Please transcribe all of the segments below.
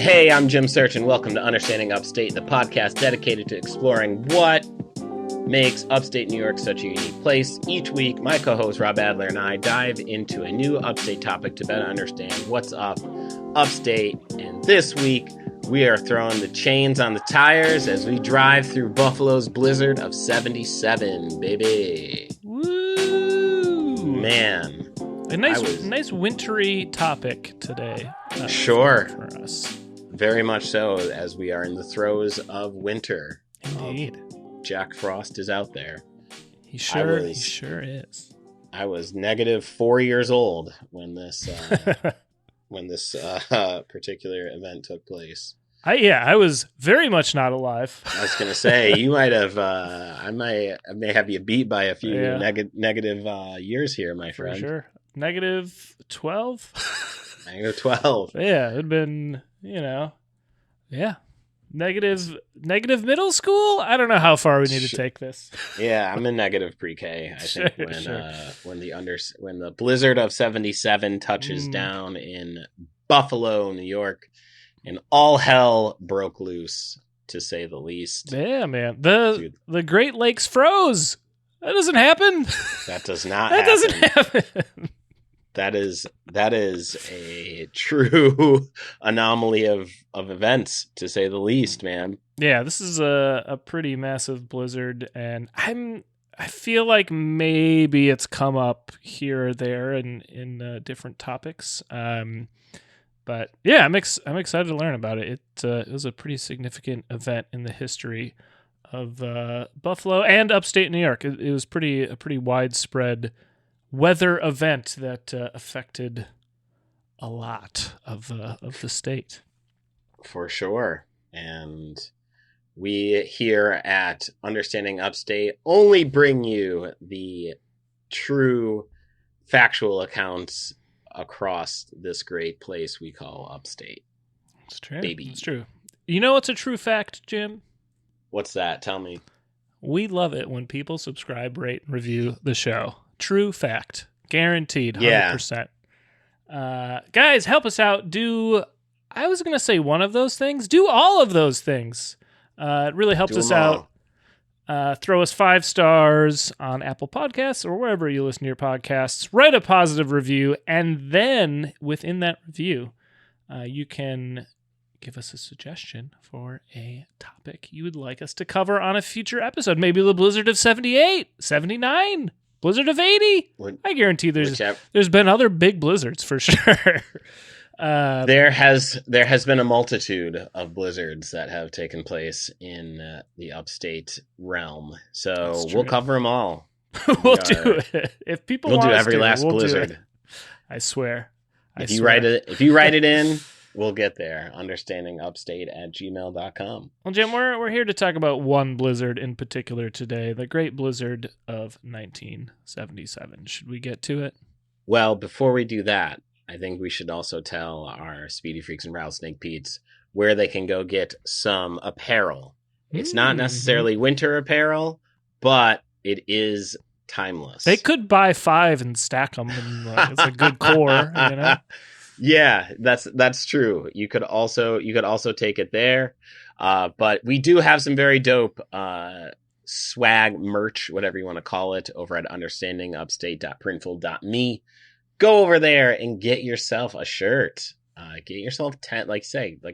Hey, I'm Jim Search, and welcome to Understanding Upstate, the podcast dedicated to exploring what makes upstate New York such a unique place. Each week, my co-host Rob Adler and I dive into a new upstate topic to better understand what's up upstate. And this week, we are throwing the chains on the tires as we drive through Buffalo's blizzard of 77, baby. Woo! Man. A nice wintry topic today. Sure. For us. Very much so, as we are in the throes of winter. Indeed. Jack Frost is out there. He sure is. I was negative 4 years old when this particular event took place. I was very much not alive. I was going to say, you might have, I may have you beat by a few negative years here, my friend. For sure. Negative 12? Negative 12. Yeah, it had been, negative middle school? I don't know how far we need to take this. Yeah, I'm in negative pre-K. I think when the blizzard of 77 touches down in Buffalo, New York, and all hell broke loose, to say the least. Yeah, man. The Great Lakes froze. That doesn't happen. That does not that happen. Doesn't happen. That is a true anomaly of events, to say the least, man. Yeah, this is a pretty massive blizzard, and I feel like maybe it's come up here or there in different topics. But yeah, I'm excited to learn about it. It was a pretty significant event in the history of Buffalo and upstate New York. It was a pretty widespread weather event that affected a lot of the state. For sure. And we here at Understanding Upstate only bring you the true factual accounts across this great place we call Upstate. It's true. Baby. It's true. You know what's a true fact, Jim? What's that? Tell me. We love it when people subscribe, rate, and review the show. True fact. Guaranteed. 100%. Yeah. Guys, help us out. I was going to say one of those things. Do all of those things. It really helps us out. Throw us 5 stars on Apple Podcasts or wherever you listen to your podcasts. Write a positive review. And then within that review, you can give us a suggestion for a topic you would like us to cover on a future episode. Maybe the blizzard of 78, 79, blizzard of 80. I guarantee there's been other big blizzards for sure. There has been a multitude of blizzards that have taken place in the upstate realm. So we'll cover them all. We'll do it. If people want do us every to, last we'll blizzard. I swear. If you write it in, we'll get there. Understandingupstate@gmail.com. Well, Jim, we're here to talk about one blizzard in particular today, the Great Blizzard of 1977. Should we get to it? Well, before we do that, I think we should also tell our Speedy Freaks and Rattlesnake Pete's where they can go get some apparel. It's not necessarily winter apparel, but it is timeless. They could buy 5 and stack them, and it's a good core, you know? Yeah, that's true. You could also take it there. But we do have some very dope swag merch, whatever you want to call it, over at understandingupstate.printful.me. Go over there and get yourself a shirt. Get yourself 10, like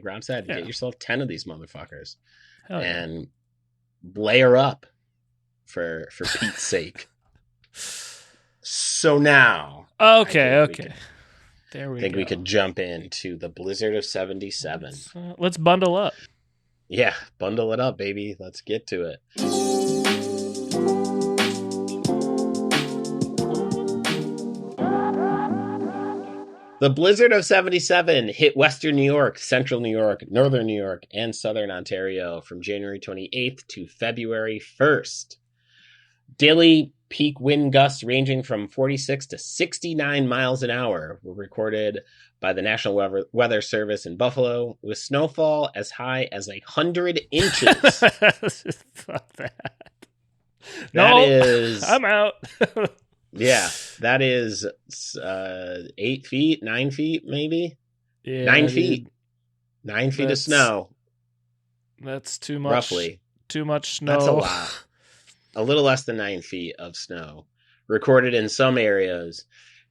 Rob said, get yourself 10 of these motherfuckers. And layer up for Pete's sake. So now. Okay. There we go. I think we could jump into the blizzard of 77. Let's bundle up. Yeah, bundle it up, baby. Let's get to it. The blizzard of 77 hit western New York, central New York, northern New York, and southern Ontario from January 28th to February 1st. Daily peak wind gusts ranging from 46 to 69 miles an hour were recorded by the National Weather Service in Buffalo, with snowfall as high as 100 inches. Fuck that. I'm out. Yeah, that is 8 feet, 9 feet, maybe. Yeah, 9 feet. 9 feet of snow. That's too much. Roughly. Too much snow. That's a lot. A little less than 9 feet of snow recorded in some areas.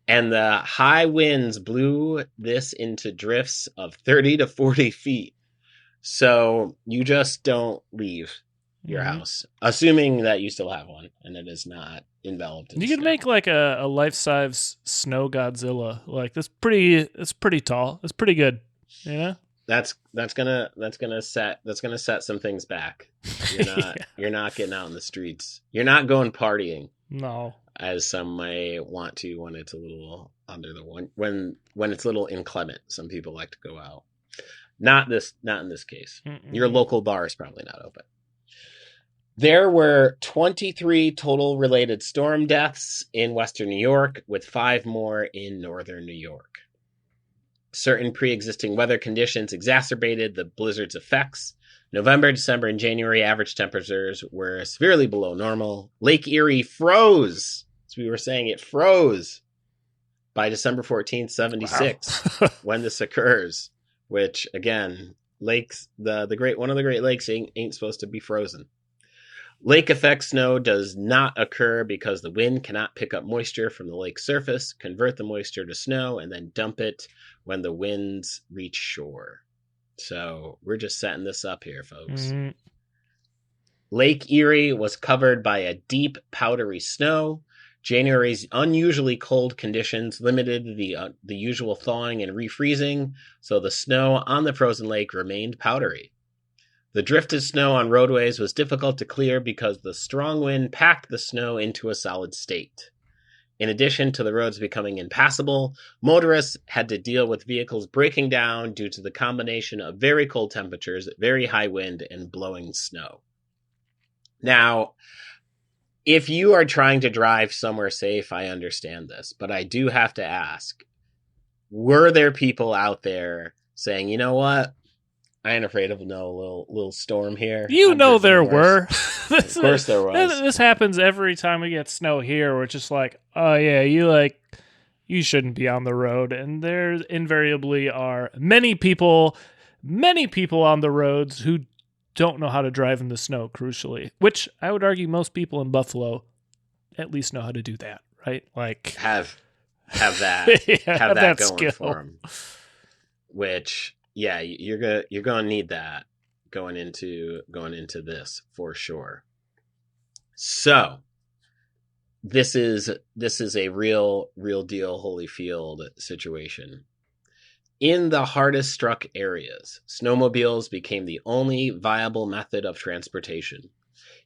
And the high winds blew this into drifts of 30 to 40 feet. So you just don't leave your house, assuming that you still have one and it is not enveloped in You snow. could make like a life-size snow Godzilla. Like it's pretty tall. It's pretty good. You know? That's gonna set some things back. You're not getting out in the streets. You're not going partying. No. As some may want to when it's a little under the one when it's a little inclement. Some people like to go out. Not in this case. Mm-mm. Your local bar is probably not open. There were 23 total related storm deaths in Western New York, with 5 more in Northern New York. Certain pre-existing weather conditions exacerbated the blizzard's effects. November, December, and January average temperatures were severely below normal. Lake Erie froze. As we were saying, it froze by December 14th, 76, wow. When this occurs. Which, again, lakes, one of the Great Lakes ain't supposed to be frozen. Lake effect snow does not occur because the wind cannot pick up moisture from the lake surface, convert the moisture to snow, and then dump it when the winds reach shore. So we're just setting this up here, folks. Mm-hmm. Lake Erie was covered by a deep, powdery snow. January's unusually cold conditions limited the usual thawing and refreezing, so the snow on the frozen lake remained powdery. The drifted snow on roadways was difficult to clear because the strong wind packed the snow into a solid state. In addition to the roads becoming impassable, motorists had to deal with vehicles breaking down due to the combination of very cold temperatures, very high wind, and blowing snow. Now, if you are trying to drive somewhere safe, I understand this, but I do have to ask, were there people out there saying, you know what? I ain't afraid of no little storm here. There were. Of course there was. This happens every time we get snow here. We're just like, oh yeah, you shouldn't be on the road. And there invariably are many people on the roads who don't know how to drive in the snow, crucially. Which I would argue most people in Buffalo at least know how to do that, right? Like have that have that going skill for them. Which, yeah, you're gonna need that going into this for sure. So this is a real deal Holyfield situation. In the hardest struck areas, snowmobiles became the only viable method of transportation.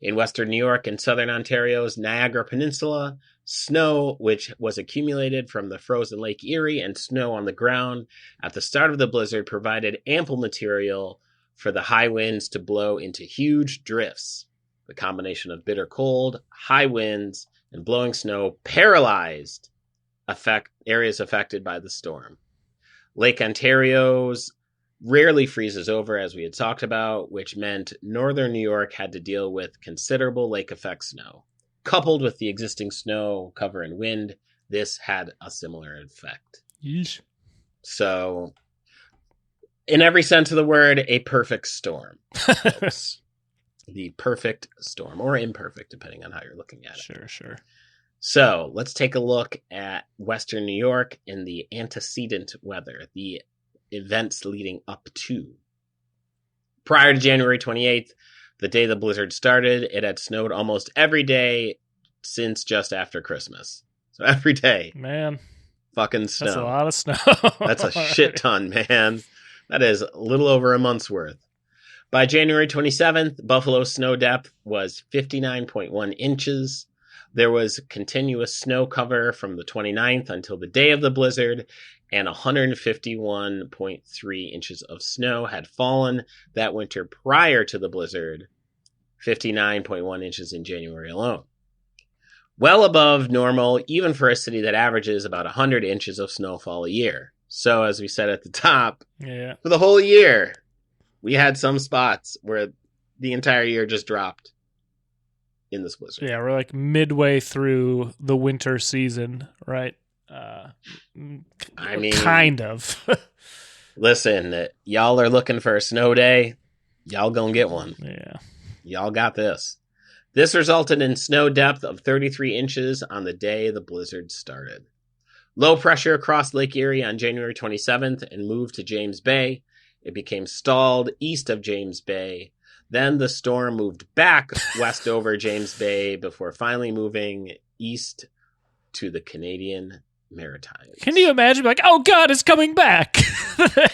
In Western New York and Southern Ontario's Niagara Peninsula, snow, which was accumulated from the frozen Lake Erie and snow on the ground at the start of the blizzard, provided ample material for the high winds to blow into huge drifts. The combination of bitter cold, high winds, and blowing snow paralyzed areas affected by the storm. Lake Ontario's rarely freezes over, as we had talked about, which meant Northern New York had to deal with considerable lake effect snow. Coupled with the existing snow cover and wind, this had a similar effect. Yeesh. So, in every sense of the word, a perfect storm. The perfect storm, or imperfect, depending on how you're looking at it. Sure. So let's take a look at Western New York in the antecedent weather, the events leading up to. Prior to January 28th, the day the blizzard started, it had snowed almost every day since just after Christmas. So every day. Man. Fucking snow. That's a lot of snow. That's a shit ton, man. That is a little over a month's worth. By January 27th, Buffalo's snow depth was 59.1 inches. There was continuous snow cover from the 29th until the day of the blizzard, and 151.3 inches of snow had fallen that winter prior to the blizzard, 59.1 inches in January alone. Well above normal, even for a city that averages about 100 inches of snowfall a year. So, as we said at the top, for the whole year, we had some spots where the entire year just dropped in this blizzard. Yeah, we're like midway through the winter season, right? I mean, kind of. Listen, y'all are looking for a snow day. Y'all gonna get one. Yeah. Y'all got this. This resulted in snow depth of 33 inches on the day the blizzard started. Low pressure crossed Lake Erie on January 27th and moved to James Bay. It became stalled east of James Bay. Then the storm moved back west over James Bay before finally moving east to the Canadian Maritimes. Can you imagine? Like, oh God, it's coming back.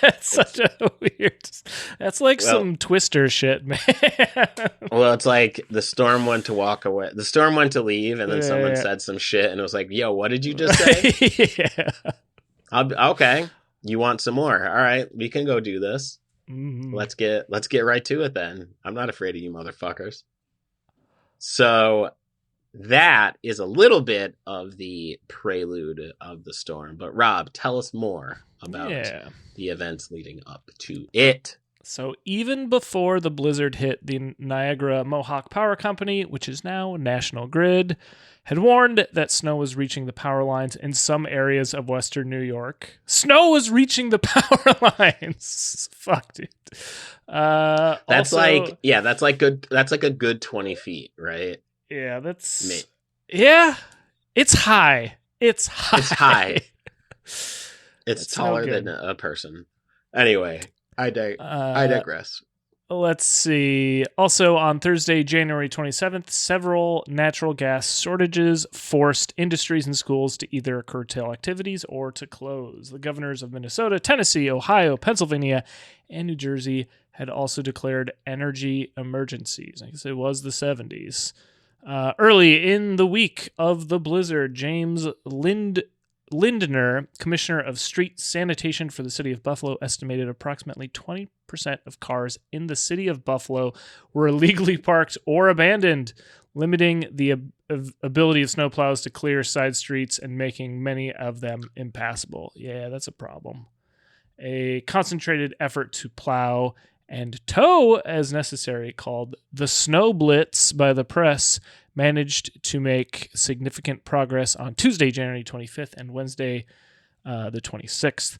That's such a weird. That's like some Twister shit, man. Well, it's like the storm went to walk away. The storm went to leave, and then someone said some shit, and it was like, "Yo, what did you just say?" Yeah. Okay, you want some more? All right, we can go do this. Mm-hmm. Let's get right to it then. I'm not afraid of you motherfuckers. So that is a little bit of the prelude of the storm. But Rob, tell us more about the events leading up to it. So even before the blizzard hit, the Niagara Mohawk Power Company, which is now National Grid, had warned that snow was reaching the power lines in some areas of western New York. Snow was reaching the power lines. Fuck, dude. That's like a good 20 feet, right? Yeah, yeah. It's high. It's high. It's taller than a person. Anyway, I digress. Let's see. Also, on Thursday, January 27th, several natural gas shortages forced industries and schools to either curtail activities or to close. The governors of Minnesota, Tennessee, Ohio, Pennsylvania, and New Jersey had also declared energy emergencies. I guess it was the 70s. Early in the week of the blizzard, James Lindner, commissioner of street sanitation for the city of Buffalo, estimated approximately 20% of cars in the city of Buffalo were illegally parked or abandoned, limiting the ability of snowplows to clear side streets and making many of them impassable. Yeah, that's a problem. A concentrated effort to plow and tow as necessary, called the Snow Blitz by the press, managed to make significant progress on Tuesday, January 25th and Wednesday, the 26th,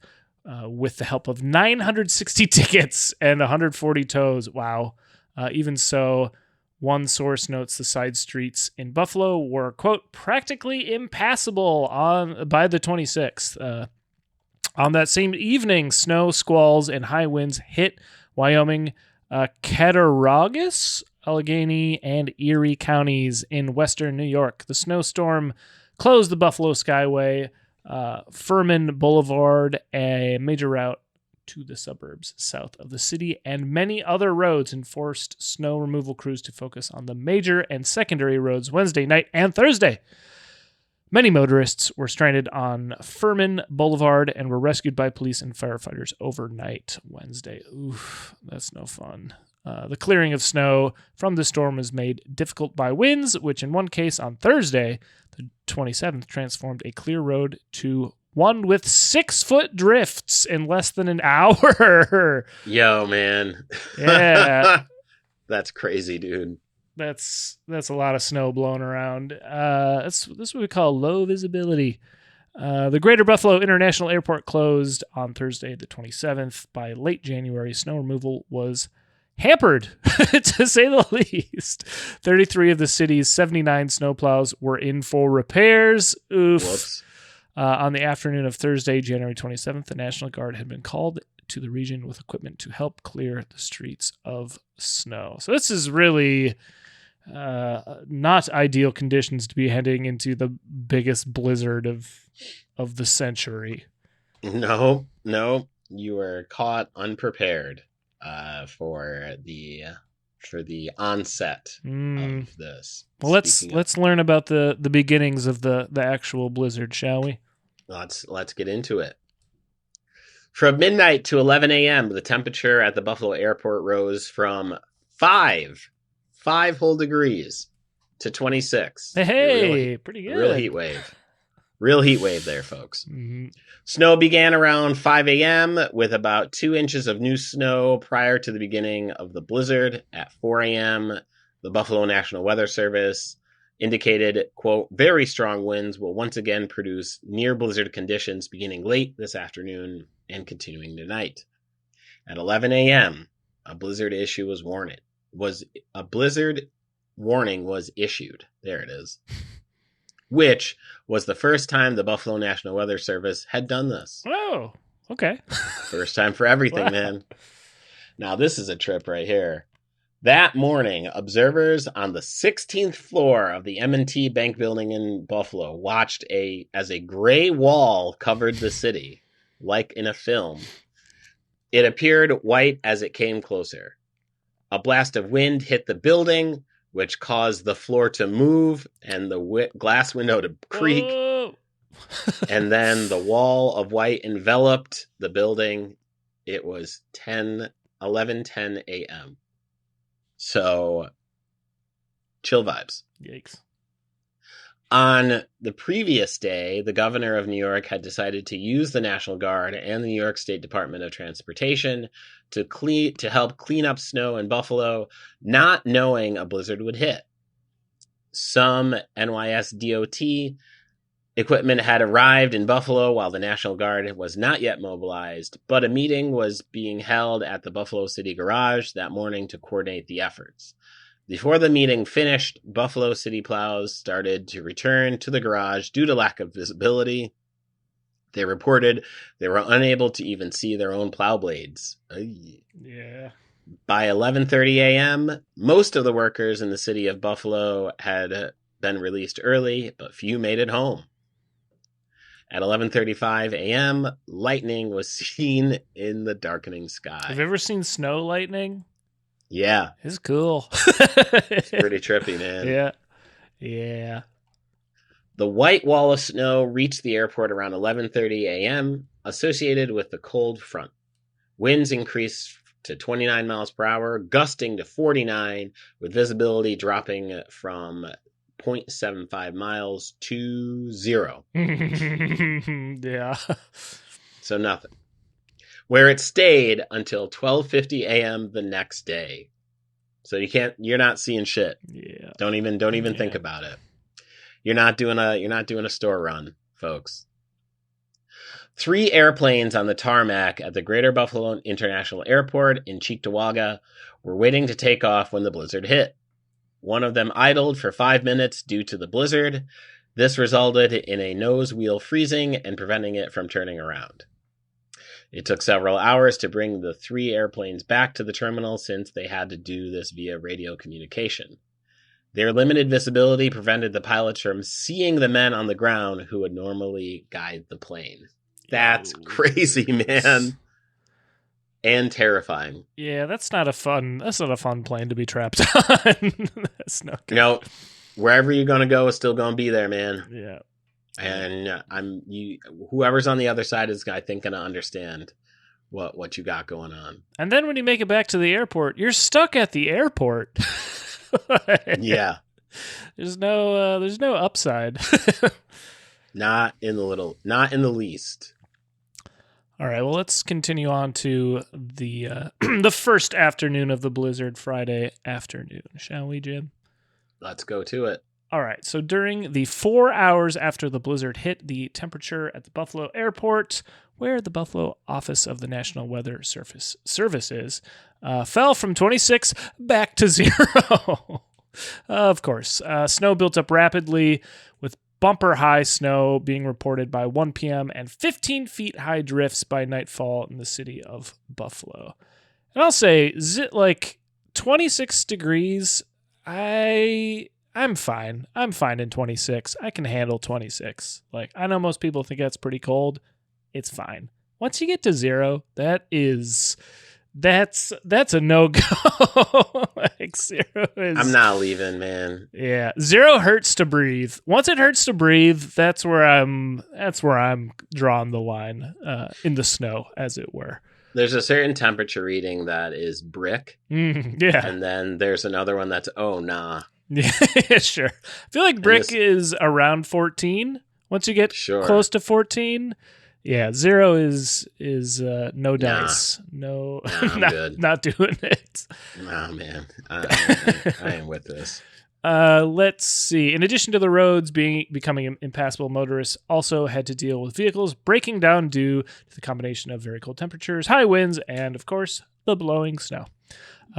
with the help of 960 tickets and 140 tows. Wow. Even so, one source notes the side streets in Buffalo were, quote, practically impassable by the 26th. On that same evening, snow, squalls, and high winds hit Wyoming, Cattaraugus, Allegheny, and Erie counties in western New York. The snowstorm closed the Buffalo Skyway, Furman Boulevard, a major route to the suburbs south of the city, and many other roads, and forced snow removal crews to focus on the major and secondary roads Wednesday night and Thursday. Many motorists were stranded on Furman Boulevard and were rescued by police and firefighters overnight Wednesday. Oof, that's no fun. The clearing of snow from the storm was made difficult by winds, which in one case on Thursday, the 27th, transformed a clear road to one with 6-foot drifts in less than an hour. Yo, man. Yeah. That's crazy, dude. That's a lot of snow blowing around. That's what we call low visibility. The Greater Buffalo International Airport closed on Thursday, the 27th. By late January, snow removal was hampered, to say the least. 33 of the city's 79 snowplows were in for repairs. Oof. Whoops. On the afternoon of Thursday, January 27th, the National Guard had been called to the region with equipment to help clear the streets of snow. So this is really not ideal conditions to be heading into the biggest blizzard of the century. No, you were caught unprepared for the onset of this. Well, let's learn about the beginnings of the actual blizzard, shall we? Let's get into it. From midnight to 11 a.m., the temperature at the Buffalo airport rose from 5 whole degrees to 26. Hey, pretty good. Real heat wave there, folks. Mm-hmm. Snow began around 5 a.m. with about 2 inches of new snow prior to the beginning of the blizzard. At 4 a.m., the Buffalo National Weather Service indicated, quote, very strong winds will once again produce near blizzard conditions beginning late this afternoon and continuing tonight. At 11 a.m., a blizzard warning was issued. There it is. Which was the first time the Buffalo National Weather Service had done this. Oh, okay. First time for everything, man. Now, this is a trip right here. That morning, observers on the 16th floor of the M&T Bank building in Buffalo watched as a gray wall covered the city, like in a film. It appeared white as it came closer. A blast of wind hit the building, which caused the floor to move and the glass window to creak. And then the wall of white enveloped the building. It was 11:10 a.m. So, chill vibes. Yikes. On the previous day, the governor of New York had decided to use the National Guard and the New York State Department of Transportation to help clean up snow in Buffalo, not knowing a blizzard would hit. Some NYSDOT equipment had arrived in Buffalo while the National Guard was not yet mobilized, but a meeting was being held at the Buffalo City Garage that morning to coordinate the efforts. Before the meeting finished, Buffalo City plows started to return to the garage due to lack of visibility. They reported they were unable to even see their own plow blades. Yeah. By 11:30 a.m., most of the workers in the city of Buffalo had been released early, but few made it home. At 11:35 a.m., lightning was seen in the darkening sky. Have you ever seen snow lightning? Yeah. It's cool. It's pretty trippy, man. Yeah. Yeah. The white wall of snow reached the airport around 11:30 a.m., associated with the cold front. Winds increased to 29 miles per hour, gusting to 49, with visibility dropping from 0.75 miles to 0. Yeah. So nothing. Where it stayed until 12:50 a.m. the next day. So you're not seeing shit. Yeah. Don't even think about it. You're not doing a store run, folks. 3 airplanes on the tarmac at the Greater Buffalo International Airport in Cheektowaga were waiting to take off when the blizzard hit. One of them idled for 5 minutes due to the blizzard. This resulted in a nose wheel freezing and preventing it from turning around. It took several hours to bring the 3 airplanes back to the terminal since they had to do this via radio communication. Their limited visibility prevented the pilots from seeing the men on the ground who would normally guide the plane. That's crazy, man. And terrifying. Yeah, that's not a fun plane to be trapped on. That's not good. Wherever you're going to go is still going to be there, man. Yeah. And whoever's on the other side is, I think, going to understand what you got going on. And then when you make it back to the airport, you're stuck at the airport. Yeah. There's no upside. Not in the least. All right, well, let's continue on to the the first afternoon of the blizzard, Friday afternoon, shall we, Jim? Let's go to it. All right, so during the 4 hours after the blizzard hit, the temperature at the Buffalo airport, where the Buffalo office of the National Weather Service is, fell from 26 back to 0. Of course, snow built up rapidly, with bumper high snow being reported by 1 p.m. and 15 feet high drifts by nightfall in the city of Buffalo. And I'll say, 26 degrees, I'm fine. I'm fine in 26. I can handle 26. I know most people think that's pretty cold. It's fine. Once you get to 0, that's a no-go. 0 is... I'm not leaving, man. Yeah. 0 hurts to breathe. Once it hurts to breathe, that's where I'm drawing the line in the snow, as it were. There's a certain temperature reading that is brick. Yeah. And then there's another one that's, oh, nah. Yeah, sure. I feel like brick is around 14. Once you get close to 14, yeah, 0 is no dice. No, I'm good. Not doing it. Nah, man. I am with this. Let's see. In addition to the roads becoming impassable, motorists also had to deal with vehicles breaking down due to the combination of very cold temperatures, high winds, and, of course, the blowing snow.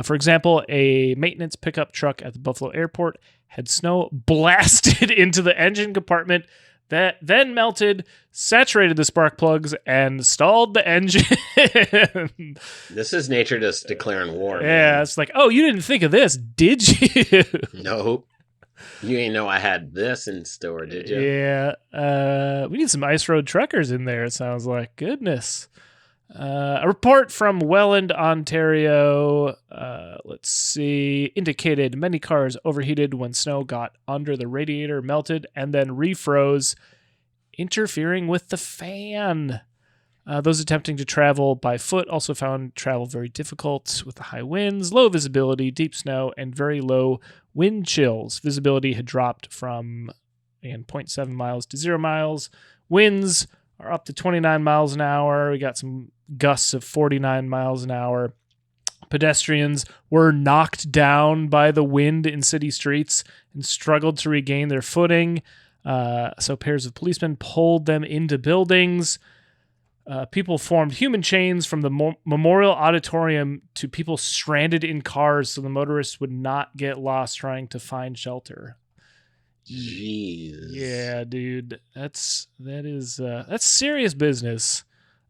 For example, a maintenance pickup truck at the Buffalo airport had snow blasted into the engine compartment that then melted, saturated the spark plugs, and stalled the engine. This is nature just declaring war. Yeah, man. it's like, oh, you didn't think of this, did you? Nope. You ain't know I had this in store, did you? Yeah. We need some ice road truckers in there, it sounds like. Goodness. A report from Welland, Ontario, let's see, indicated many cars overheated when snow got under the radiator, melted, and then refroze, interfering with the fan. Those attempting to travel by foot also found travel very difficult with the high winds, low visibility, deep snow, and very low wind chills. Visibility had dropped from 0.7 miles to 0 miles. Winds are up to 29 miles an hour. We got some gusts of 49 miles an hour. Pedestrians were knocked down by the wind in city streets and struggled to regain their footing. So pairs of policemen pulled them into buildings. People formed human chains from the Memorial Auditorium to people stranded in cars so the motorists would not get lost trying to find shelter. Jeez. Yeah, dude. That's serious business.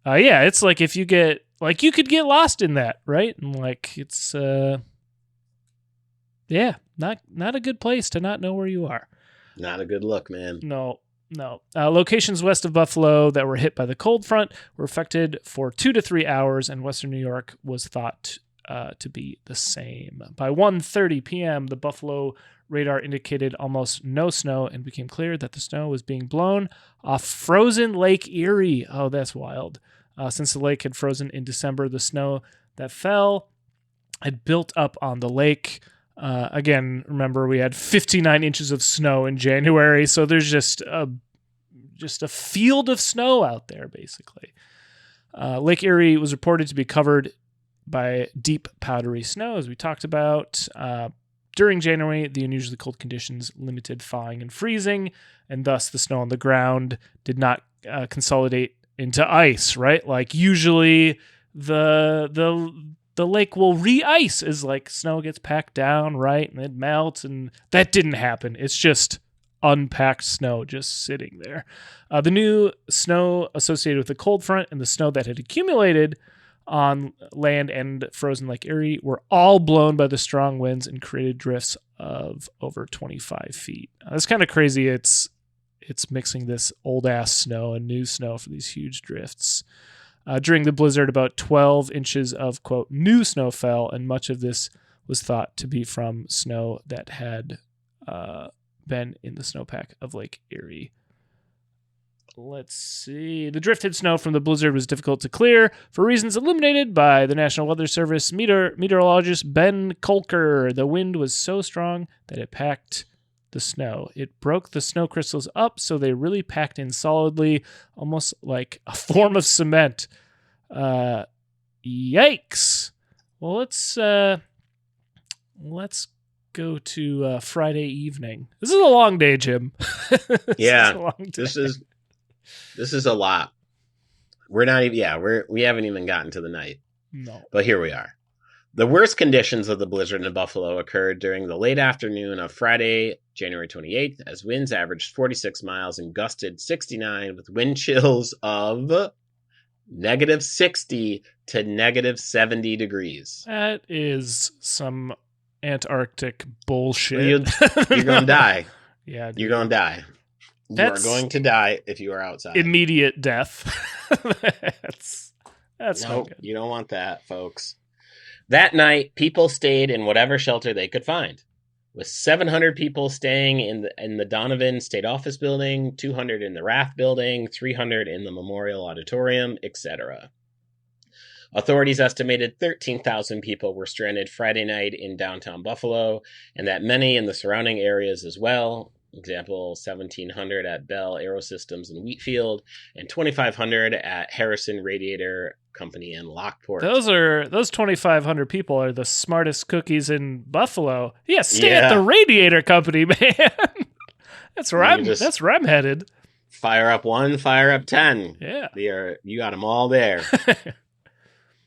Yeah, it's like if you get like you could get lost in that, right? And like it's yeah, not a good place to not know where you are. Not a good look, man. No. Locations west of Buffalo that were hit by the cold front were affected for 2 to 3 hours, and Western New York was thought to be the same. By 1:30 p.m., the Buffalo radar indicated almost no snow and became clear that the snow was being blown off frozen Lake Erie. Oh, that's wild. Since the lake had frozen in December, the snow that fell had built up on the lake. Again, remember we had 59 inches of snow in January, so there's just a field of snow out there, basically. Lake Erie was reported to be covered by deep powdery snow, as we talked about. During January, the unusually cold conditions limited thawing and freezing, and thus the snow on the ground did not consolidate into ice, right? Like usually the lake will re-ice as like snow gets packed down, right? And it melts, and that didn't happen. It's just unpacked snow just sitting there. The new snow associated with the cold front and the snow that had accumulated on land and frozen Lake Erie were all blown by the strong winds and created drifts of over 25 feet. That's kind of crazy. It's mixing this old-ass snow and new snow for these huge drifts. During the blizzard, about 12 inches of, quote, new snow fell, and much of this was thought to be from snow that had been in the snowpack of Lake Erie. Let's see. The drifted snow from the blizzard was difficult to clear for reasons illuminated by the National Weather Service meteorologist Ben Kolker. The wind was so strong that it packed the snow. It broke the snow crystals up, so they really packed in solidly, almost like a form of cement. Yikes. Well, let's go to Friday evening. This is a long day, Jim. Yeah, this is a lot. We're not even. Yeah, we haven't even gotten to the night. No, but here we are. The worst conditions of the blizzard in Buffalo occurred during the late afternoon of Friday, January 28th, as winds averaged 46 miles and gusted 69 with wind chills of negative 60 to negative 70 degrees. That is some Antarctic bullshit. You're going to die. Yeah, dude. You're going to die. You are going to die if you are outside. Immediate death. That's no, not good. You don't want that, folks. That night, people stayed in whatever shelter they could find, with 700 people staying in the Donovan State Office Building, 200 in the Rath Building, 300 in the Memorial Auditorium, etc. Authorities estimated 13,000 people were stranded Friday night in downtown Buffalo, and that many in the surrounding areas as well, Example, 1,700 at Bell Aerosystems in Wheatfield, and 2,500 at Harrison Radiator Company in Lockport. Those 2,500 people are the smartest cookies in Buffalo. Yeah, stay at the Radiator Company, man. That's where I'm headed. Fire up 1, fire up 10. Yeah. You got them all there.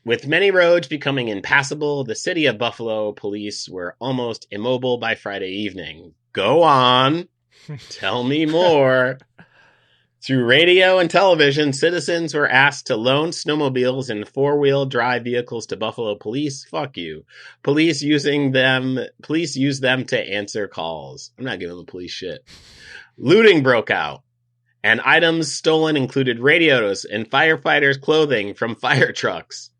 With many roads becoming impassable, the city of Buffalo police were almost immobile by Friday evening. Go on. Tell me more. Through radio and television, citizens were asked to loan snowmobiles and four-wheel drive vehicles to Buffalo police. Fuck you. Police use them to answer calls. I'm not giving the police shit. Looting broke out, and items stolen included radios and firefighters' clothing from fire trucks,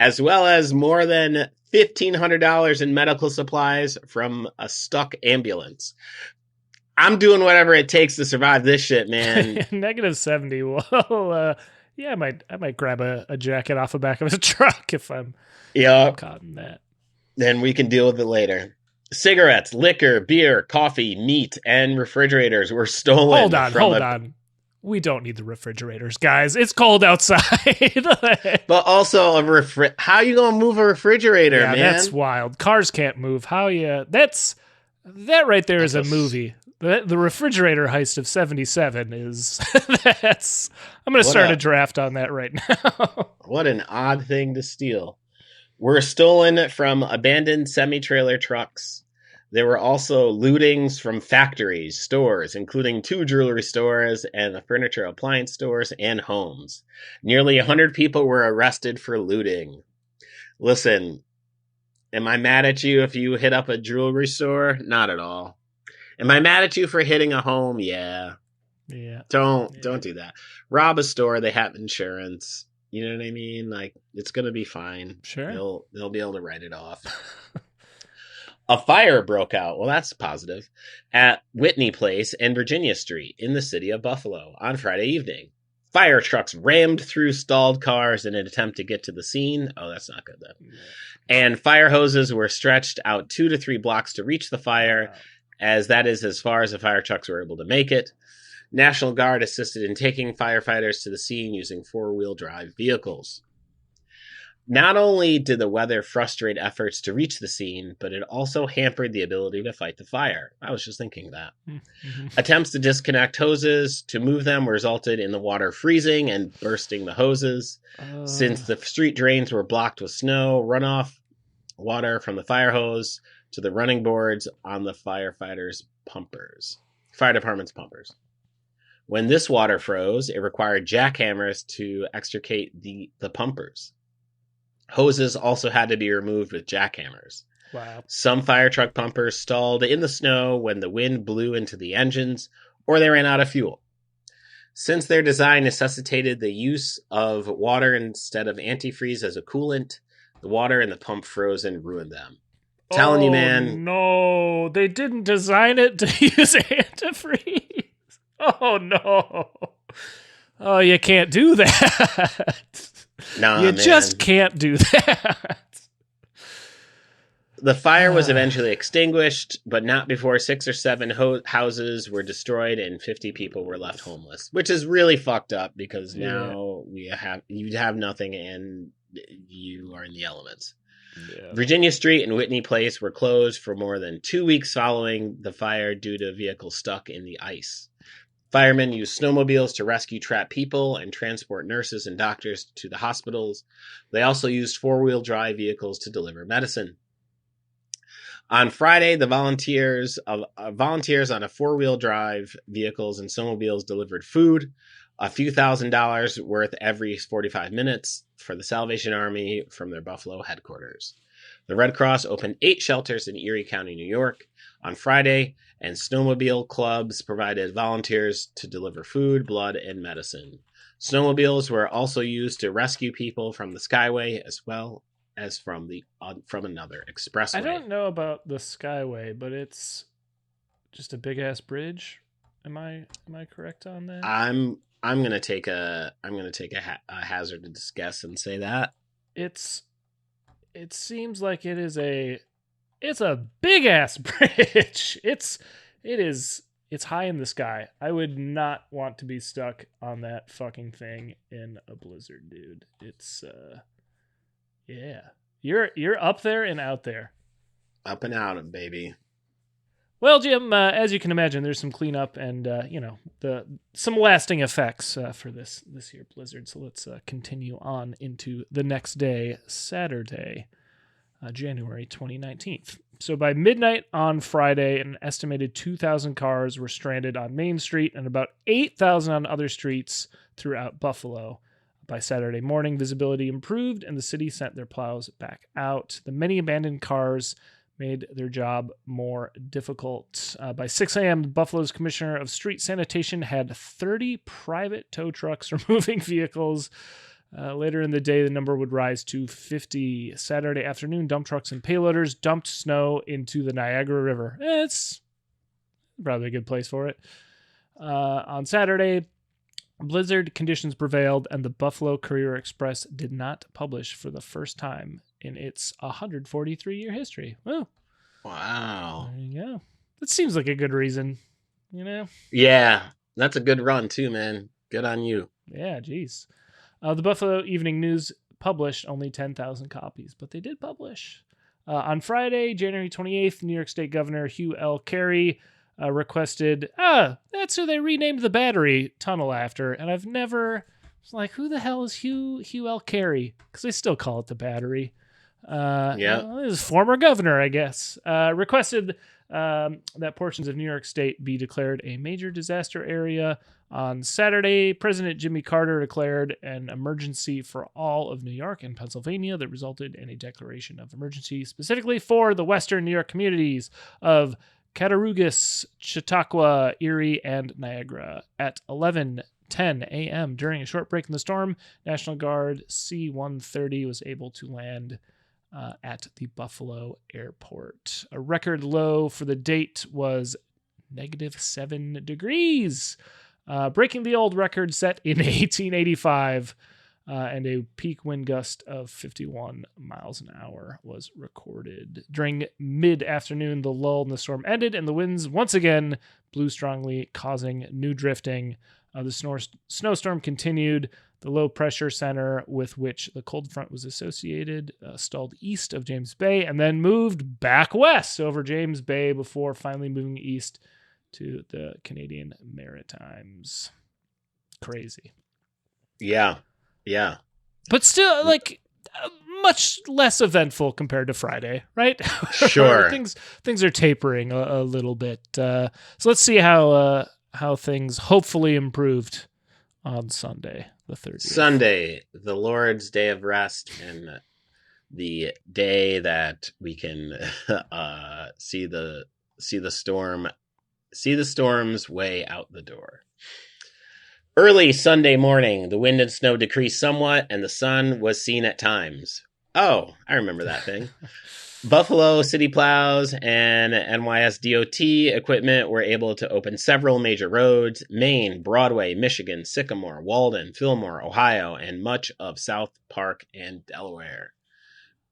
as well as more than $1,500 in medical supplies from a stuck ambulance. I'm doing whatever it takes to survive this shit, man. -70. Well, yeah, I might grab a jacket off the back of his truck if I'm caught in that. Then we can deal with it later. Cigarettes, liquor, beer, coffee, meat, and refrigerators were stolen. Hold on. We don't need the refrigerators, guys. It's cold outside. But also how are you gonna move a refrigerator, man? That's wild. Cars can't move. That right there is a movie. The refrigerator heist of 77 is I'm going to start a draft on that right now. What an odd thing to steal. Were stolen from abandoned semi-trailer trucks. There were also lootings from factories, stores, including 2 jewelry stores and the furniture appliance stores and homes. Nearly 100 people were arrested for looting. Listen, am I mad at you if you hit up a jewelry store? Not at all. Am I mad at you for hitting a home? Yeah. Don't do that. Rob a store. They have insurance. You know what I mean? Like, it's going to be fine. Sure. They'll be able to write it off. A fire broke out. Well, that's positive. At Whitney Place and Virginia Street in the city of Buffalo on Friday evening. Fire trucks rammed through stalled cars in an attempt to get to the scene. Oh, that's not good then. And fire hoses were stretched out 2 to 3 blocks to reach the fire, as that is as far as the fire trucks were able to make it. National Guard assisted in taking firefighters to the scene using 4-wheel drive vehicles. Not only did the weather frustrate efforts to reach the scene, but it also hampered the ability to fight the fire. I was just thinking that. Mm-hmm. Attempts to disconnect hoses to move them resulted in the water freezing and bursting the hoses. Since the street drains were blocked with snow, runoff water from the fire hose to the running boards on the fire department's pumpers. When this water froze, it required jackhammers to extricate the pumpers. Hoses also had to be removed with jackhammers. Wow. Some fire truck pumpers stalled in the snow when the wind blew into the engines, or they ran out of fuel. Since their design necessitated the use of water instead of antifreeze as a coolant, the water in the pump froze and ruined them. Telling you, man. No, they didn't design it to use antifreeze. Oh, no. Oh, you can't do that. Nah, you just can't do that. The fire was eventually extinguished, but not before 6 or 7 houses were destroyed and 50 people were left homeless, which is really fucked up because now you have nothing and you are in the elements. Yeah. Virginia Street and Whitney Place were closed for more than 2 weeks following the fire due to vehicles stuck in the ice. Firemen used snowmobiles to rescue trapped people and transport nurses and doctors to the hospitals. They also used 4-wheel drive vehicles to deliver medicine. On Friday, the volunteers on a 4-wheel drive vehicles and snowmobiles delivered food, a few $1,000s worth every 45 minutes for the Salvation Army from their Buffalo headquarters. The Red Cross opened 8 shelters in Erie County, New York on Friday, and snowmobile clubs provided volunteers to deliver food, blood, and medicine. Snowmobiles were also used to rescue people from the Skyway as well as from another expressway. I don't know about the Skyway, but it's just a big ass bridge. Am I correct on that? I'm gonna take a hazardous guess and say that it seems like it's a big ass bridge. It is It's high in the sky. I would not want to be stuck on that fucking thing in a blizzard, dude. It's yeah. You're up there and out there. Up and out, baby. Well, Jim, as you can imagine, there's some cleanup and some lasting effects for this here blizzard. So let's continue on into the next day, Saturday, January 2019. So by midnight on Friday, an estimated 2,000 cars were stranded on Main Street and about 8,000 on other streets throughout Buffalo. By Saturday morning, visibility improved and the city sent their plows back out. The many abandoned cars made their job more difficult. By 6 a.m., Buffalo's Commissioner of Street Sanitation had 30 private tow trucks removing vehicles. Later in the day, the number would rise to 50. Saturday afternoon, dump trucks and payloaders dumped snow into the Niagara River. It's probably a good place for it. On Saturday, blizzard conditions prevailed, and the Buffalo Courier Express did not publish for the first time in its 143-year history. Well, wow. There you go. That seems like a good reason, you know? Yeah, that's a good run too, man. Good on you. Yeah, geez. The Buffalo Evening News published only 10,000 copies, but they did publish. On Friday, January 28th, New York State Governor Hugh L. Carey requested, that's who they renamed the Battery Tunnel after. And I've never, was like, who the hell is Hugh L. Carey? Because they still call it the Battery. Well, his former governor, I guess, requested that portions of New York State be declared a major disaster area. On Saturday, President Jimmy Carter declared an emergency for all of New York and Pennsylvania that resulted in a declaration of emergency specifically for the western New York communities of Cattaraugus, Chautauqua, Erie, and Niagara. At 11:10 a.m. during a short break in the storm, National Guard C-130 was able to land at the Buffalo airport. A record low for the date was -7 degrees, breaking the old record set in 1885, and a peak wind gust of 51 miles an hour was recorded. During mid-afternoon, the lull in the storm ended, and the winds once again blew strongly, causing new drifting. The snowstorm continued. The low-pressure center with which the cold front was associated stalled east of James Bay and then moved back west over James Bay before finally moving east to the Canadian Maritimes. Crazy. Yeah. But still, like, much less eventful compared to Friday, right? Sure. things are tapering a little bit. So let's see how things hopefully improved on Sunday, the 30th. Sunday, the Lord's Day of Rest, and the day that we can see the storm's way out the door. Early Sunday morning, the wind and snow decreased somewhat, and the sun was seen at times. Oh, I remember that thing. Buffalo City Plows and NYS DOT equipment were able to open several major roads: Maine, Broadway, Michigan, Sycamore, Walden, Fillmore, Ohio, and much of South Park and Delaware.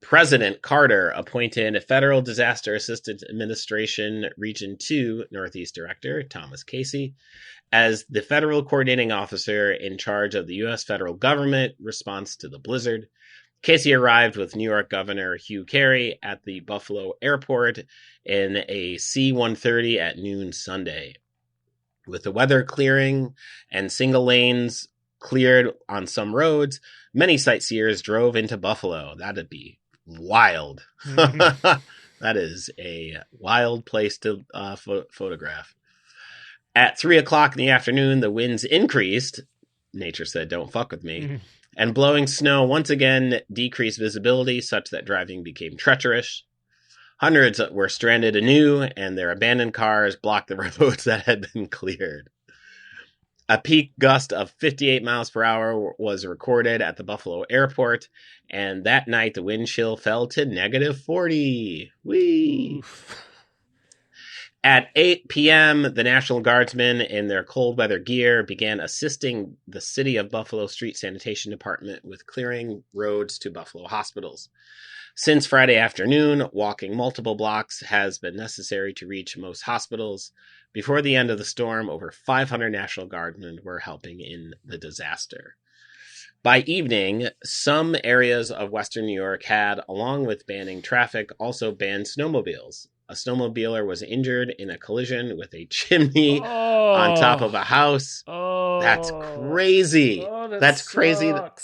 President Carter appointed Federal Disaster Assistance Administration Region 2 Northeast Director Thomas Casey as the federal coordinating officer in charge of the U.S. federal government response to the blizzard. Casey arrived with New York Governor Hugh Carey at the Buffalo airport in a C-130 at noon Sunday. With the weather clearing and single lanes cleared on some roads, many sightseers drove into Buffalo. That'd be wild. Mm-hmm. That is a wild place to photograph. At 3:00 in the afternoon, the winds increased. Nature said, don't fuck with me. Mm-hmm. And blowing snow once again decreased visibility such that driving became treacherous. Hundreds were stranded anew, and their abandoned cars blocked the roads that had been cleared. A peak gust of 58 miles per hour was recorded at the Buffalo airport, and that night the wind chill fell to -40. Whee! Oof. At 8 p.m., the National Guardsmen in their cold weather gear began assisting the City of Buffalo Street Sanitation Department with clearing roads to Buffalo hospitals. Since Friday afternoon, walking multiple blocks has been necessary to reach most hospitals. Before the end of the storm, over 500 National Guardsmen were helping in the disaster. By evening, some areas of Western New York had, along with banning traffic, also banned snowmobiles. A snowmobiler was injured in a collision with a chimney on top of a house. That's crazy. That's sucks. crazy. That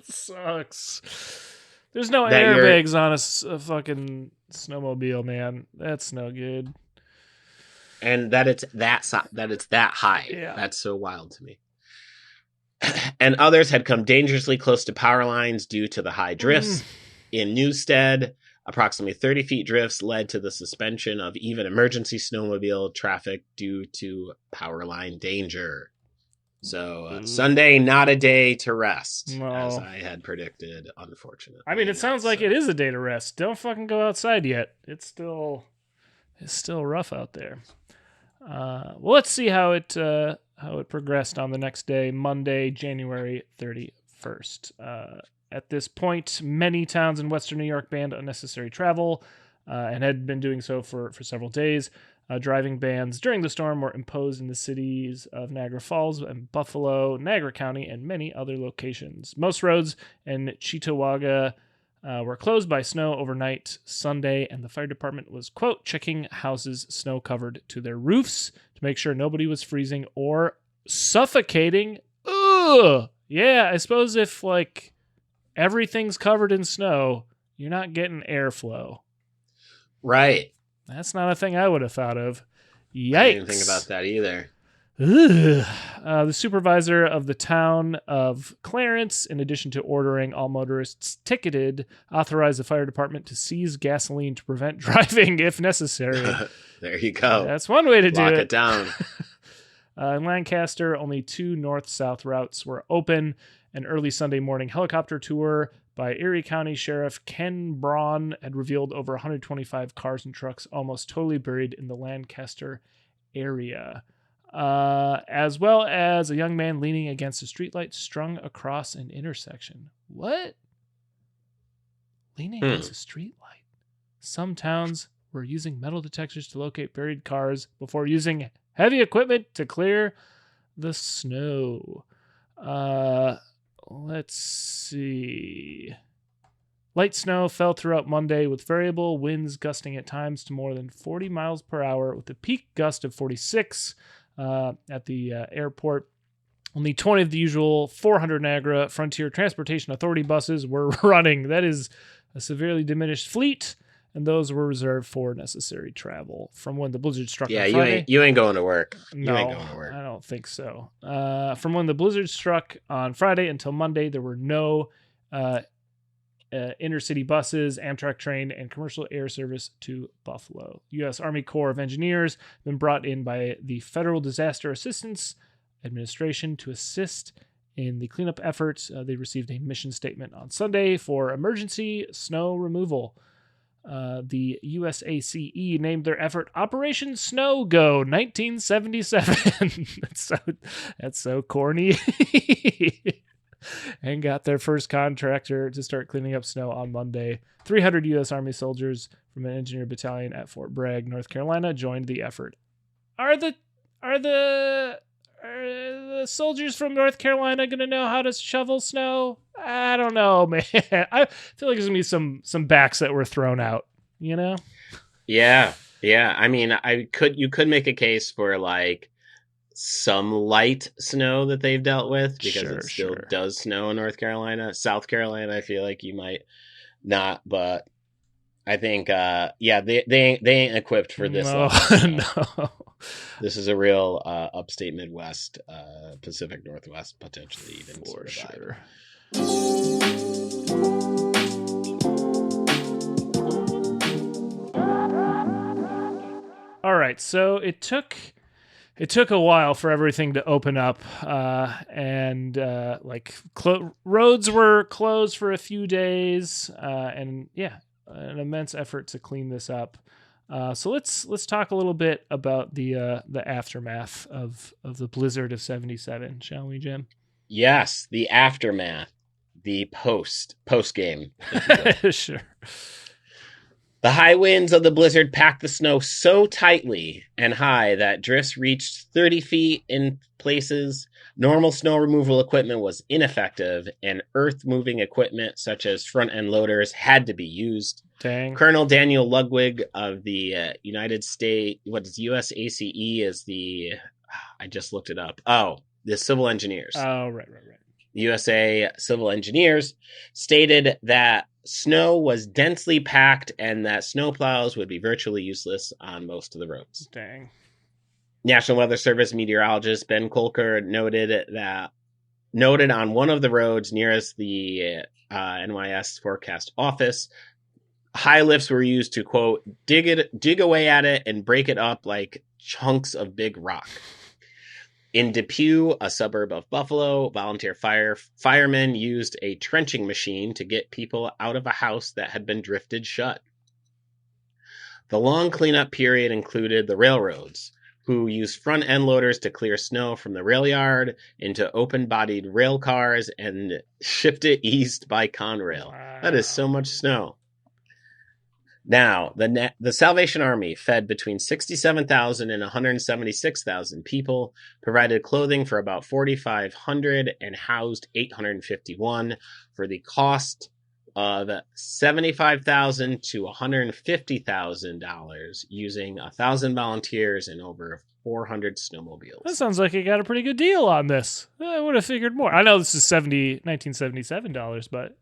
sucks. There's no airbags on a fucking snowmobile, man. That's no good. And that it's that high. Yeah. That's so wild to me. And others had come dangerously close to power lines due to the high drifts. In Newstead, approximately 30 feet drifts led to the suspension of even emergency snowmobile traffic due to power line danger. So Sunday, not a day to rest, as I had predicted, unfortunately. I mean, it sounds like it is a day to rest. Don't fucking go outside yet. It's still rough out there. Well, let's see how it progressed on the next day, Monday, January 31st. At this point, many towns in Western New York banned unnecessary travel and had been doing so for several days. Driving bans during the storm were imposed in the cities of Niagara Falls and Buffalo, Niagara County, and many other locations. Most roads in Cheektowaga were closed by snow overnight Sunday, and the fire department was, quote, checking houses snow-covered to their roofs to make sure nobody was freezing or suffocating. Ugh! Yeah, I suppose if, like, everything's covered in snow, you're not getting airflow. Right. That's not a thing I would have thought of. Yikes. I didn't think about that either. The supervisor of the town of Clarence, in addition to ordering all motorists ticketed, authorized the fire department to seize gasoline to prevent driving if necessary. There you go. That's one way to do it. Lock it down. In Lancaster, only 2 north-south routes were open. An early Sunday morning helicopter tour by Erie County Sheriff Ken Braun had revealed over 125 cars and trucks almost totally buried in the Lancaster area, as well as a young man leaning against a streetlight strung across an intersection. What? Leaning against a streetlight? Some towns were using metal detectors to locate buried cars before using heavy equipment to clear the snow. Let's see. Light snow fell throughout Monday with variable winds gusting at times to more than 40 miles per hour with a peak gust of 46 at the airport. Only 20 of the usual 400 Niagara Frontier Transportation Authority buses were running. That is a severely diminished fleet, and those were reserved for necessary travel. From when the blizzard struck on Friday... you ain't going to work. No, you ain't going to work. I don't think so. From when the blizzard struck on Friday until Monday, there were no intercity buses, Amtrak train, and commercial air service to Buffalo. U.S. Army Corps of Engineers have been brought in by the Federal Disaster Assistance Administration to assist in the cleanup efforts. They received a mission statement on Sunday for emergency snow removal. The USACE named their effort Operation Snow Go 1977. That's so corny. And got their first contractor to start cleaning up snow on Monday. 300 U.S. Army soldiers from an engineer battalion at Fort Bragg, North Carolina, joined the effort. Are the soldiers from North Carolina going to know how to shovel snow? I don't know, man. I feel like there's going to be some backs that were thrown out, you know? Yeah. I mean, you could make a case for like some light snow that they've dealt with because it still does snow in North Carolina. South Carolina, I feel like you might not, but I think, they ain't equipped for this. No. This is a real upstate Midwest, Pacific Northwest, potentially even. For sure. All right, so it took a while for everything to open up, and roads were closed for a few days, and an immense effort to clean this up. So let's talk a little bit about the aftermath of the blizzard of 77, shall we, Jim? Yes, the aftermath, the post game. Sure. The high winds of the blizzard packed the snow so tightly and high that drifts reached 30 feet in places. Normal snow removal equipment was ineffective, and earth-moving equipment such as front-end loaders had to be used. Dang. Colonel Daniel Ludwig of the United States, what is USACE is the, I just looked it up. Oh, the civil engineers. Oh, right. USA civil engineers stated that snow was densely packed and that snowplows would be virtually useless on most of the roads. Dang. National Weather Service meteorologist Ben Kolker noted on one of the roads nearest the NYS forecast office, high lifts were used to, quote, dig away at it and break it up like chunks of big rock. In Depew, a suburb of Buffalo, volunteer firemen used a trenching machine to get people out of a house that had been drifted shut. The long cleanup period included the railroads, who used front-end loaders to clear snow from the rail yard into open-bodied rail cars and shipped it east by Conrail. Wow. That is so much snow. Now, the Salvation Army fed between 67,000 and 176,000 people, provided clothing for about 4,500, and housed 851 for the cost of $75,000 to $150,000, using 1,000 volunteers and over 400 snowmobiles. That sounds like you got a pretty good deal on this. I would have figured more. I know this is $1977, but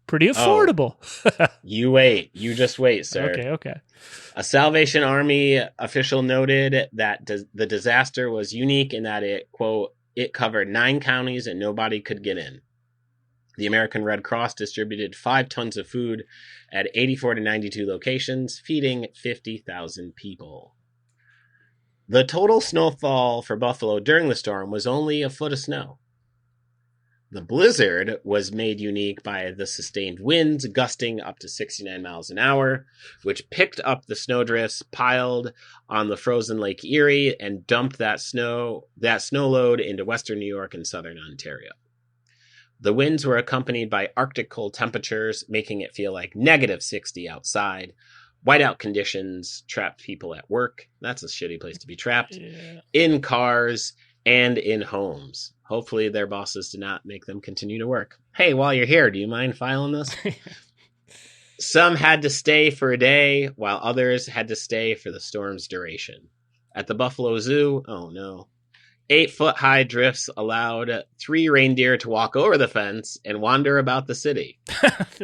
pretty affordable. Oh, you just wait, sir. Okay. A Salvation Army official noted that the disaster was unique in that it, quote, it covered 9 counties and nobody could get in. The American Red Cross distributed 5 tons of food at 84 to 92 locations, feeding 50,000 people. The total snowfall for Buffalo during the storm was only a foot of snow. The blizzard was made unique by the sustained winds gusting up to 69 miles an hour, which picked up the snowdrifts piled on the frozen Lake Erie and dumped that snow load into western New York and southern Ontario. The winds were accompanied by Arctic cold temperatures, making it feel like negative 60 outside. Whiteout conditions trapped people at work. That's a shitty place to be trapped. Yeah. In cars and in homes. Hopefully their bosses did not make them continue to work. Hey, while you're here, do you mind filing this? Some had to stay for a day, while others had to stay for the storm's duration. At the Buffalo Zoo, oh no, 8-foot-high drifts allowed 3 reindeer to walk over the fence and wander about the city.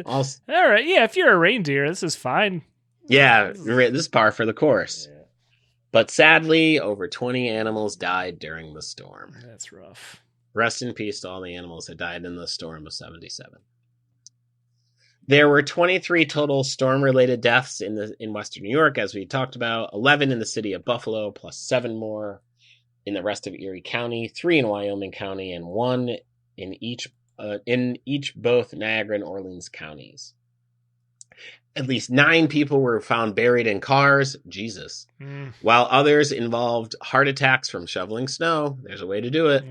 All right, yeah, if you're a reindeer, this is fine. Yeah, this is par for the course. Yeah. But sadly, over 20 animals died during the storm. That's rough. Rest in peace to all the animals that died in the storm of 77. There were 23 total storm-related deaths in western New York, as we talked about, 11 in the city of Buffalo, plus 7 more in the rest of Erie County, 3 in Wyoming County, and 1 in each both Niagara and Orleans counties. At least 9 people were found buried in cars, Jesus, while others involved heart attacks from shoveling snow, there's a way to do it,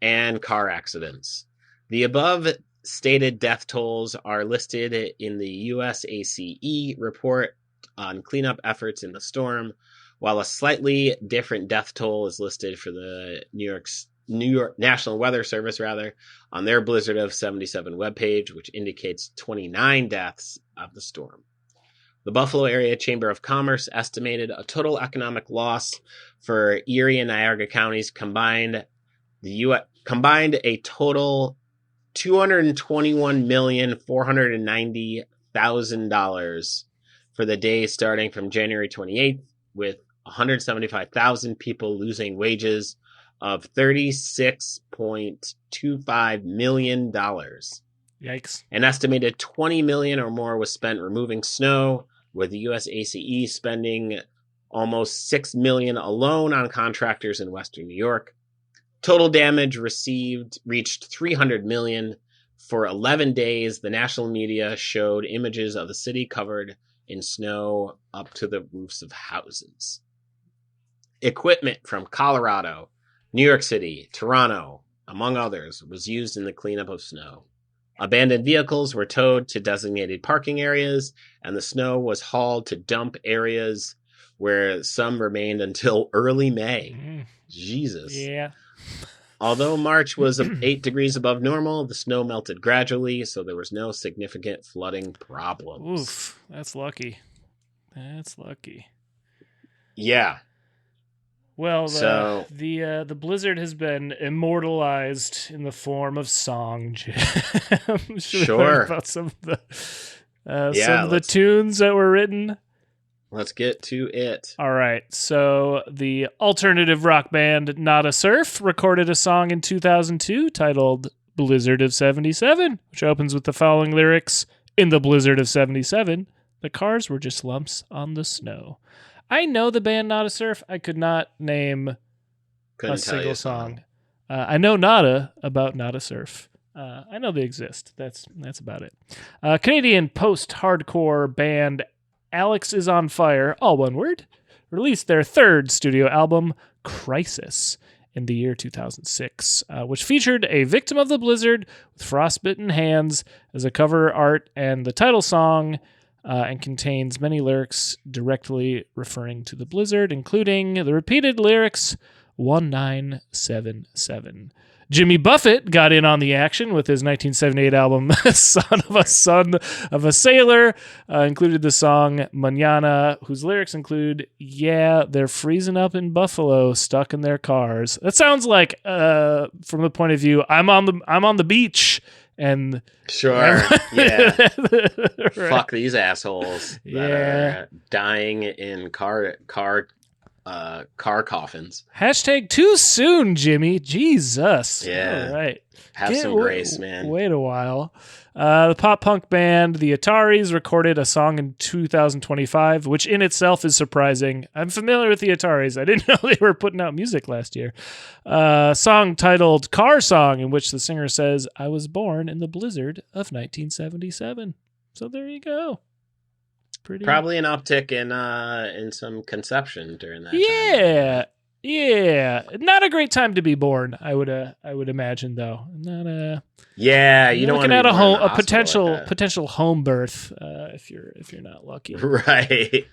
and car accidents. The above stated death tolls are listed in the USACE report on cleanup efforts in the storm, while a slightly different death toll is listed for the New York National Weather Service, on their Blizzard of 77 webpage, which indicates 29 deaths of the storm. The Buffalo Area Chamber of Commerce estimated a total economic loss for Erie and Niagara counties combined a total $221,490,000 for the days starting from January 28th, with 175,000 people losing wages of $36.25 million. Yikes. An estimated $20 million or more was spent removing snow, with the USACE spending almost $6 million alone on contractors in western New York. Total damage reached $300 million. For 11 days, the national media showed images of the city covered in snow up to the roofs of houses. Equipment from Colorado, New York City, Toronto, among others, was used in the cleanup of snow. Abandoned vehicles were towed to designated parking areas, and the snow was hauled to dump areas where some remained until early May. Jesus. Yeah. Although March was 8 degrees above normal, the snow melted gradually, so there was no significant flooding problems. Oof, that's lucky. That's lucky. Yeah. Well, the blizzard has been immortalized in the form of song. Sure. About some of the tunes that were written. Let's get to it. All right. So the alternative rock band Nada Surf recorded a song in 2002 titled Blizzard of 77, which opens with the following lyrics. In the blizzard of 77, the cars were just lumps on the snow. I know the band Nada Surf. I could not name a single song. I know nada about Nada Surf. I know they exist. That's about it. Canadian post-hardcore band Alex is on Fire, all one word, released their third studio album, Crisis, in the year 2006, which featured a victim of the blizzard with frostbitten hands as a cover art and the title song, and contains many lyrics directly referring to the blizzard, including the repeated lyrics 1977. Jimmy Buffett got in on the action with his 1978 album Son of a Sailor, included the song Mañana, whose lyrics include, yeah, they're freezing up in Buffalo, stuck in their cars. That sounds like, from the point of view, I'm on the beach, and sure, yeah, right. Fuck these assholes that are dying in car coffins. Hashtag too soon, Jimmy. Jesus. Yeah. All right. Have some grace, man. Wait a while. The pop punk band The Ataris recorded a song in 2025, which in itself is surprising. I'm familiar with The Ataris. I didn't know they were putting out music last year. A song titled Car Song, in which the singer says, I was born in the blizzard of 1977. So there you go. Probably an uptick in some conception during that time. Yeah. Not a great time to be born, I would imagine, though. You don't want to be a potential home birth if you're not lucky. Right.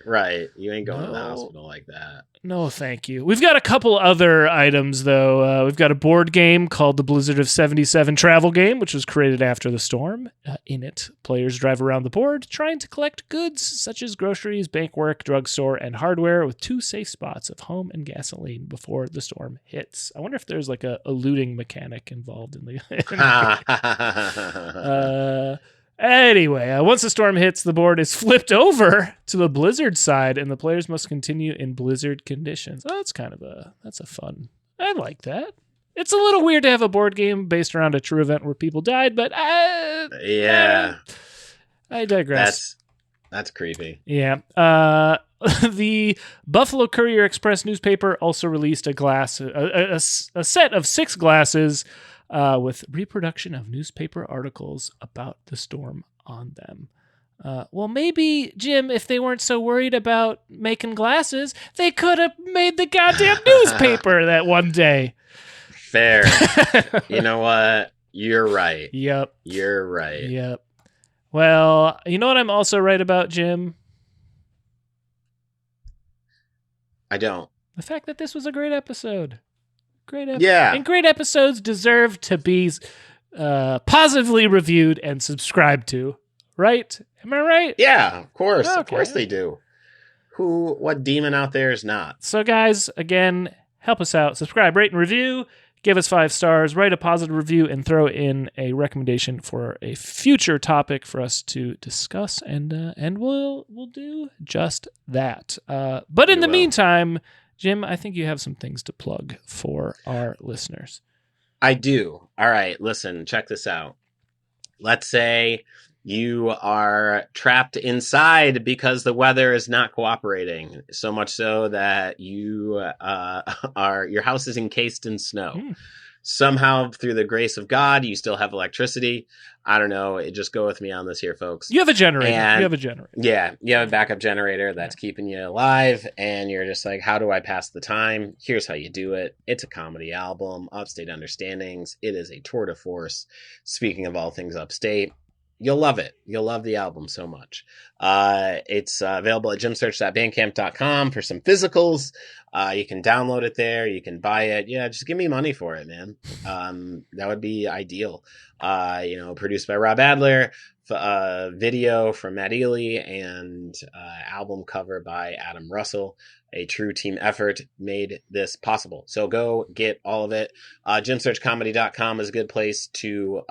You ain't going to the hospital like that. No, thank you. We've got a couple other items, though. We've got a board game called the Blizzard of 77 Travel Game, which was created after the storm. In it, players drive around the board trying to collect goods such as groceries, bank work, drugstore, and hardware with 2 safe spots of home and gasoline before the storm hits. I wonder if there's like a looting mechanic involved in the Anyway, once the storm hits, the board is flipped over to the blizzard side, and the players must continue in blizzard conditions. Oh, that's a fun. I like that. It's a little weird to have a board game based around a true event where people died, but I digress. That's creepy. Yeah. The Buffalo Courier Express newspaper also released a set of 6 glasses with reproduction of newspaper articles about the storm on them. Well, maybe, Jim, if they weren't so worried about making glasses, they could have made the goddamn newspaper that one day. Fair. You know what? You're right. Yep. You're right. Yep. Well, you know what I'm also right about, Jim? I don't. The fact that this was a great episode. Yeah. And great episodes deserve to be positively reviewed and subscribed to. Right? Am I right? Yeah, of course. Okay. Of course they do. What demon out there is not? So, guys, again, help us out. Subscribe, rate, and review. Give us 5 stars. Write a positive review and throw in a recommendation for a future topic for us to discuss, and we'll do just that. But in the meantime, Jim, I think you have some things to plug for our listeners. I do. All right, listen, check this out. Let's say you are trapped inside because the weather is not cooperating, so much so that your house is encased in snow. somehow through the grace of God, you still have electricity. I don't know. Just go with me on this here, folks. You have a generator. Yeah, you have a backup generator that's keeping you alive, and you're just like, how do I pass the time? Here's how you do it. It's a comedy album, Upstate Understandings. It is a tour de force. Speaking of all things Upstate, you'll love it. You'll love the album so much. It's available at jimsearch.bandcamp.com for some physicals. You can download it there. You can buy it. Yeah, just give me money for it, man. That would be ideal. Produced by Rob Adler, video from Matt Ely, and album cover by Adam Russell. A true team effort made this possible. So go get all of it. JimSearchComedy.com is a good place to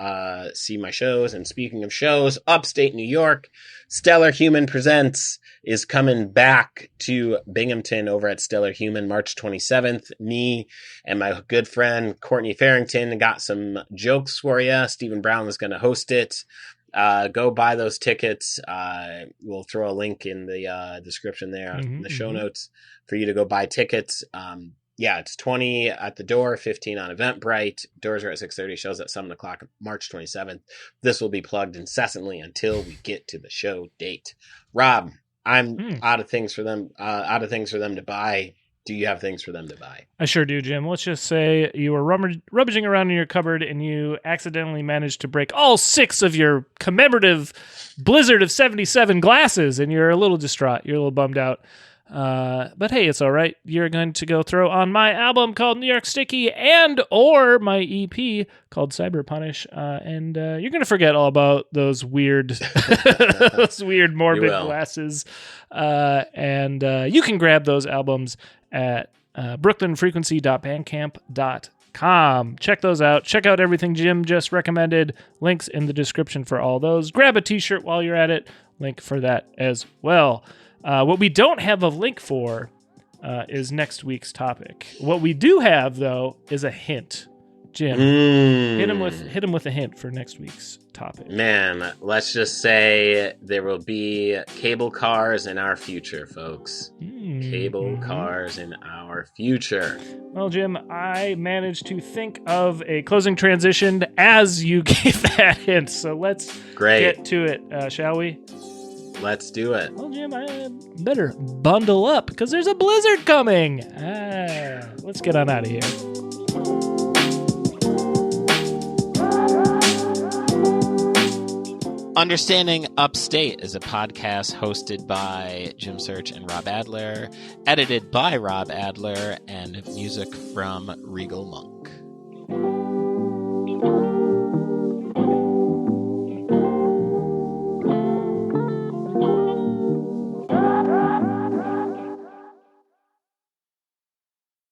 see my shows. And speaking of shows, Upstate New York, Stellar Human Presents is coming back to Binghamton over at Stellar Human March 27th. Me and my good friend Courtney Farrington got some jokes for you. Stephen Brown is going to host it. Go buy those tickets. We'll throw a link in the description there in the show notes for you to go buy tickets. It's $20 at the door, $15 on Eventbrite. Doors are at 6:30, shows at 7:00, March 27th. This will be plugged incessantly until we get to the show date. Rob, I'm out of things for them to buy. Do you have things for them to buy? I sure do, Jim. Let's just say you were rummaging around in your cupboard and you accidentally managed to break all 6 of your commemorative Blizzard of 77 glasses, and you're a little distraught. You're a little bummed out. But hey, it's all right. You're going to go throw on my album called New York Sticky or my EP called Cyber Punish, and you're going to forget all about those weird, morbid glasses. And you can grab those albums at brooklynfrequency.bandcamp.com. Check those out. Check out everything Jim just recommended. Links in the description for all those. Grab a t-shirt while you're at it. Link for that as well. What we don't have a link for is next week's topic. What we do have, though, is a hint. Jim, hit him with a hint for next week's topic. Man, let's just say there will be cable cars in our future, folks. Cable cars in our future. Well, Jim, I managed to think of a closing transition as you gave that hint, so let's get to it, shall we? Let's do it. Well, Jim, I better bundle up because there's a blizzard coming. Let's get on out of here. Understanding Upstate is a podcast hosted by Jim Search and Rob Adler, edited by Rob Adler, and music from Regal Monk.